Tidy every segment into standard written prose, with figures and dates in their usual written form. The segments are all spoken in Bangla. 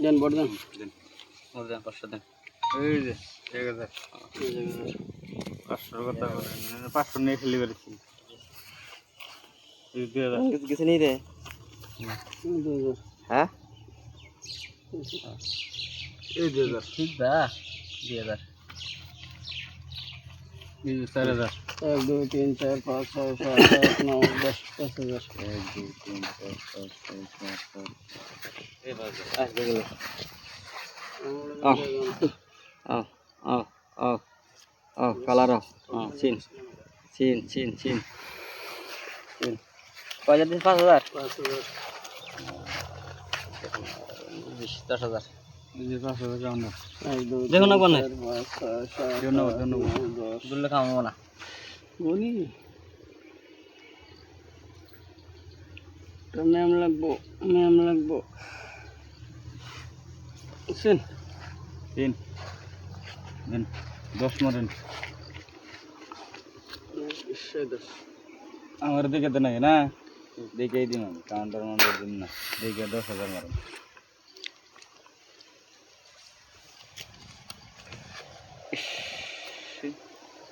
দেন বড় দেন দেন ওর দেন 500 দেন এই যে 1000 500 কথা বলেন 500 নিয়ে খেলি বেরিয়েছি এই 2000 কিছু নেই রে হ্যাঁ এই 2000 ঠিক দা 2000 এই 4000 1 2 3 4 5 6 7 8 9 10 10000 1 2 3 4 5 6 7 8 এই বাজে আসবে গেল কালার চিন চিন চিন চিন চিন কয় দিন 5000 10,000 এই যে 5000 কেমন না দেখো না কোনে ধন্যবাদ দুলে খাবো না বনি তো নাম লাগবো শুন তিন দেন 10 মারেন আমার দিকে তো নাই না দেখেই দিন আমি কাউন্টার মাউন্টার দিন না দেখে 10,000 মারেন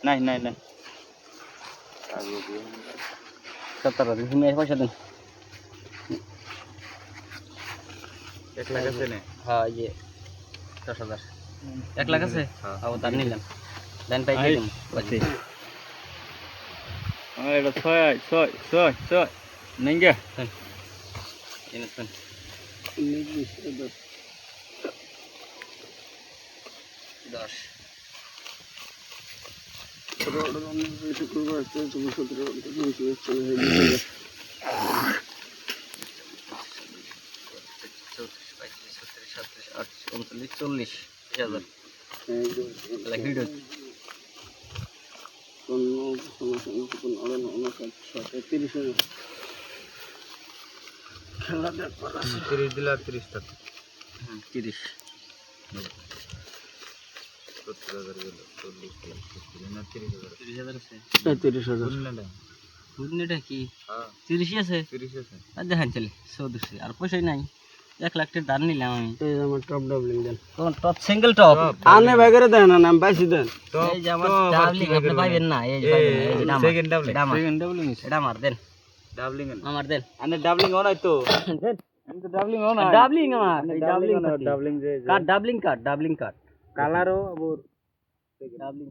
নাই নাই নাই 17 দিন তুমি পয়সা দেন 1 লাখ আছে না হ্যাঁ এই যে 10,000 1 লাখ আছে আও তার নিলাম দেন পাই দিলাম বাকি এটা 6 নেঙ্গে এনে শুন 10 খেলা দেখ 30 দিলা 30 টাকা 30 70,000 গেল 40 না 30,000 আছে 30,000 বুঝলি এটা কি হ্যাঁ 30 আছে 30 আছে আর দেখেন চলে 14 আর পয়সাই নাই 1 লাখ টাকা দান নিলাম আমি এই যে আমার টপ ডাবলিং দেন কোন টপ সিঙ্গেল টপ আনে ভাগরে দেন না আমি বাইছি দেন এই যে আমার ডাবলিং আপনি পাইবেন না এই যে পাইবেন এই যে নাম সেকেন্ড ডাবলিং এটা আমার দেন ডাবলিং আমার দেন আনে ডাবলিং অন হয়তো দেন আমি তো ডাবলিং অন ডাবলিং আমার এই ডাবলিং ডাবলিং যে কার্ড ডাবলিং কার্ড কালারও আবার ডাবলিং